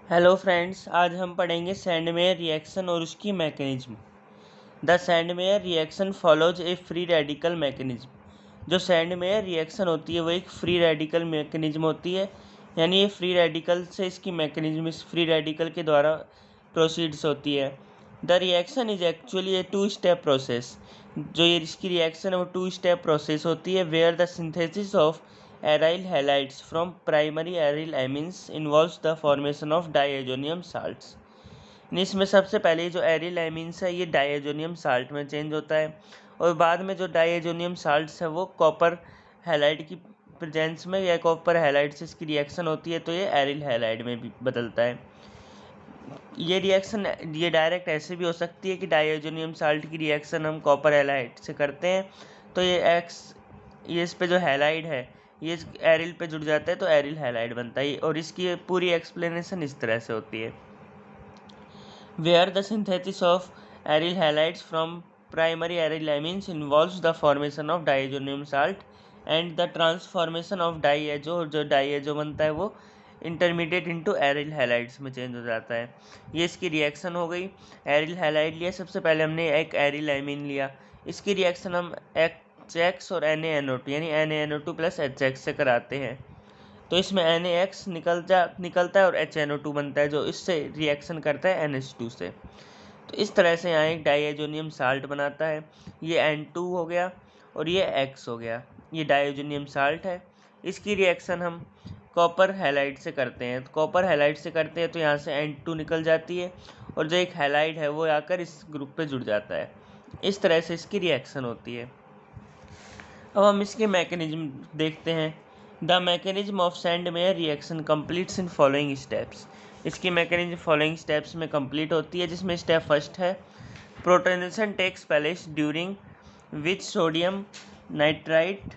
Hello friends, आज हम पढ़ेंगे सैंडमेयर रिएक्शन और उसकी mechanism. The Sandmeyer reaction follows A free radical mechanism. जो सैंडमेयर रिएक्शन होती है वो एक फ्री रेडिकल मैकेनिज्म होती है, यानी ये फ्री रेडिकल से इसकी मैकेनिज्म इस फ्री रेडिकल के द्वारा प्रोसीड्स होती है। The reaction is actually a two step process. जो ये इसकी रिएक्शन है वो टू स्टेप प्रोसेस होती है, where the synthesis of aryl halides from primary aryl amines involves the formation of diazonium salts. इसमें सबसे पहले जो एरिल एमीन्स है ये डाइएजोनियम साल्ट में चेंज होता है, और बाद में जो डाइएजोनियम साल्ट्स है वो कॉपर हैलाइड की प्रेजेंस में या कॉपर हैलाइड से इसकी रिएक्शन होती है, तो ये एरिल हैलाइड में भी बदलता है। ये रिएक्शन ये डायरेक्ट ऐसे भी हो सकती है कि डाइएजोनियम साल्ट की रिएक्शन हम कॉपर हैलाइड से करते हैं, तो ये इस पे जो हैलाइड है ये एरिल पे जुड़ जाता है तो एरिल हैलाइड बनता है, और इसकी पूरी एक्सप्लेनेशन इस तरह से होती है। Where the synthesis of aryl halides from primary aryl amines involves the formation of diazonium salt and the transformation of diazo, जो diazo बनता है वो इंटरमीडिएट इंटू एरिल हैलाइड्स में चेंज हो जाता है। ये इसकी रिएक्शन हो गई। एरिल हैलाइड लिया, सबसे पहले हमने एक एरिल एमीन लिया, इसकी रिएक्शन हम HX और NaNO2 यानी NaNO2 प्लस HX से कराते हैं, तो इसमें NaX निकलता है और HNO2 बनता है जो इससे रिएक्शन करता है NH2 से। तो इस तरह से यहाँ एक डाइएजोनियम साल्ट बनाता है। ये N2 हो गया और ये X हो गया, ये डाइएजोनियम साल्ट है। इसकी रिएक्शन हम कॉपर हैलाइड से करते हैं, तो कॉपर हैलाइड से करते हैं तो यहाँ से N2 निकल जाती है और जो एक हैलाइड है वो आकर इस ग्रुप पे जुड़ जाता है। इस तरह से इसकी रिएक्शन होती है। अब हम इसके मैकेनिज्म देखते हैं। The mechanism of Sandmeyer reaction completes in following steps. इसकी मैकेनिज्म फॉलोइंग स्टेप्स में कंप्लीट होती है, जिसमें स्टेप फर्स्ट है protonation takes place during which sodium nitrite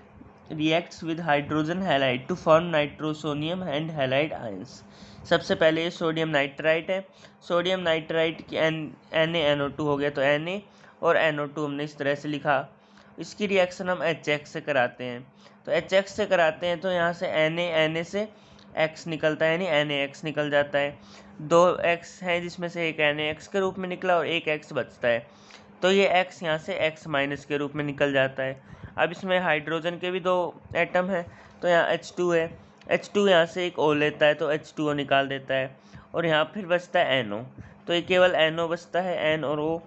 reacts with hydrogen halide to form nitrosonium and halide ions. सबसे पहले ये sodium nitrite है, सोडियम नाइट्राइट की NaNO2 हो गया, तो Na और NO2 हमने इस तरह से लिखा। इसकी रिएक्शन हम HX से कराते हैं, तो HX से कराते हैं तो यहाँ से Na से X निकलता है, यानी NaX निकल जाता है। दो X हैं जिसमें से एक NaX के रूप में निकला और एक X बचता है, तो ये X यहाँ से X माइनस के रूप में निकल जाता है। अब इसमें हाइड्रोजन के भी दो एटम हैं, तो यहाँ H2 है, H2 यहाँ से एक O लेता है तो H2O निकाल देता है, और यहाँ फिर बचता है NO, तो ये केवल NO बचता है, N और O,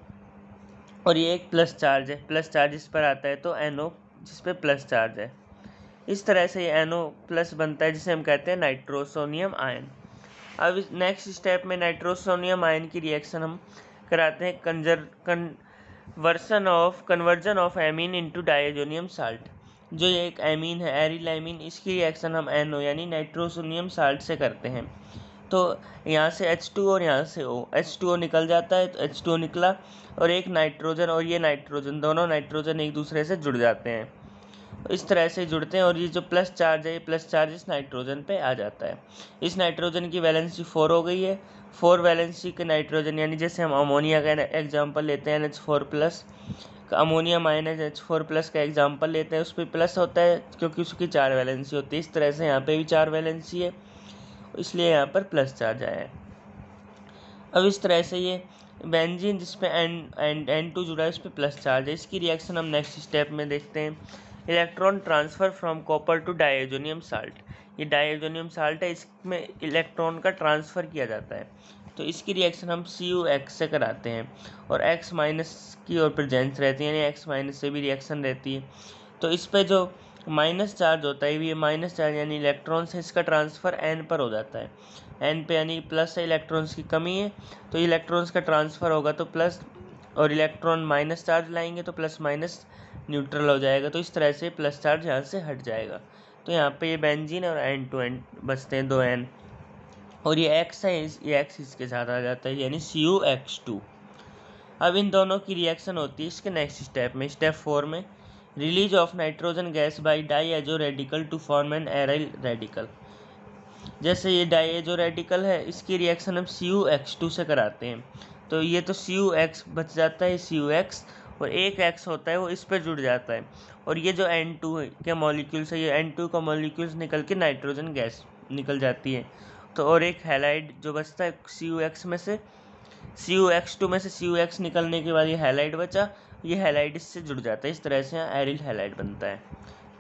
और ये एक प्लस चार्ज है, प्लस चार्ज इस पर आता है तो NO जिस पे प्लस चार्ज है। इस तरह से ये NO प्लस बनता है जिसे हम कहते हैं नाइट्रोसोनियम आयन। अब नेक्स्ट स्टेप में नाइट्रोसोनियम आयन की रिएक्शन हम कराते हैं conversion of amine into diazonium salt. जो ये एक एमीन है एरिल एमीन, इसकी रिएक्शन हम NO यानी नाइट्रोसोनियम साल्ट से करते हैं, तो यहाँ से H2 और यहाँ से O, H2O निकल जाता है तो H2O निकला, और एक नाइट्रोजन और ये नाइट्रोजन, दोनों नाइट्रोजन एक दूसरे से जुड़ जाते हैं, इस तरह से जुड़ते हैं, और ये जो प्लस चार्ज है ये प्लस चार्ज इस नाइट्रोजन पे आ जाता है। इस नाइट्रोजन की वैलेंसी 4 हो गई है। 4 वैलेंसी के नाइट्रोजन, यानी जैसे हम अमोनिया का एग्जाम्पल लेते हैं NH4 plus, ammonia minus H4 plus का एग्जाम्पल लेते हैं, उस पर प्लस होता है क्योंकि उसकी 4 वैलेंसी होती है। इस तरह से यहाँ पे भी 4 वैलेंसी है, इसलिए यहाँ पर प्लस चार्ज आया है। अब इस तरह से ये बेंजीन जिसपे N2 जुड़ा है उस पर प्लस चार्ज है। इसकी रिएक्शन हम नेक्स्ट स्टेप में देखते हैं। Electron transfer from copper two diazonium salt. ये डाइएजोनियम साल्ट है, इसमें इलेक्ट्रॉन का ट्रांसफ़र किया जाता है, तो इसकी रिएक्शन हम CuX से कराते हैं, और X माइनस की ओर प्रेजेंस रहती है, यानी X माइनस से भी रिएक्शन रहती है। तो इस पर जो माइनस चार्ज होता है ये माइनस चार्ज यानी इलेक्ट्रॉन से इसका ट्रांसफ़र N पर हो जाता है, N पे यानी प्लस से इलेक्ट्रॉन्स की कमी है तो इलेक्ट्रॉन्स का ट्रांसफ़र होगा तो प्लस, और इलेक्ट्रॉन माइनस चार्ज लाएंगे तो प्लस माइनस न्यूट्रल हो जाएगा, तो इस तरह से प्लस चार्ज यहाँ से हट जाएगा। तो यहाँ पे ये बेंजीन और N2N बचते हैं 2 N, और ये X है, ये X इसके साथ आ जाता है यानी CuX2। अब इन दोनों की रिएक्शन होती है इसके नेक्स्ट स्टेप में, स्टेप 4 में release of nitrogen gas by diazo radical to form an aryl radical. जैसे ये डाइएजो रेडिकल है, इसकी रिएक्शन हम CuX2 से कराते हैं, तो ये तो CuX बच जाता है, CuX, और एक X होता है वो इस पर जुड़ जाता है, और ये जो N2 के मॉलिक्यूल्स है, ये N2 का मॉलिक्यूल्स निकल के नाइट्रोजन गैस निकल जाती है, तो और एक हैलाइड जो बचता है CuX में से, CuX2 में से CuX निकलने के बाद ये हैलाइड बचा, ये हैलाइड इससे जुड़ जाता है, इस तरह से यहाँ एरिल हैलाइड बनता है।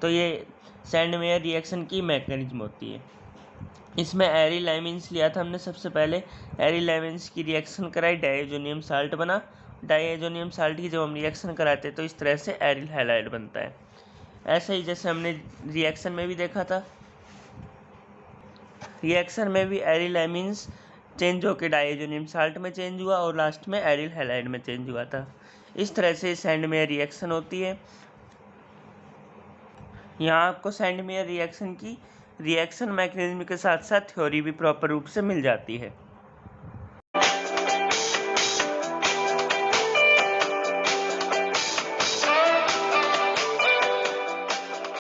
तो ये सैंड मेयर रिएक्शन की मैकेनिज्म होती है। इसमें एरिल एमिन्स लिया था हमने सबसे पहले, एरिल एमिन्स की रिएक्शन कराई, डाइएजोनियम साल्ट बना, डाइएजोनियम साल्ट की जब हम रिएक्शन कराते हैं तो इस तरह से एरिल हैलाइड बनता है। ऐसे ही जैसे हमने रिएक्शन में भी देखा था, रिएक्शन में भी एरिल एमिन्स चेंज होकर डाइएजोनियम साल्ट में चेंज हुआ और लास्ट में एरिल हैलाइड में चेंज हुआ था। इस तरह से सैंड मेयर रिएक्शन होती है। यहाँ आपको सैंड मेयर रिएक्शन की रिएक्शन मैकेनिज्म के साथ साथ थ्योरी भी प्रॉपर रूप से मिल जाती है।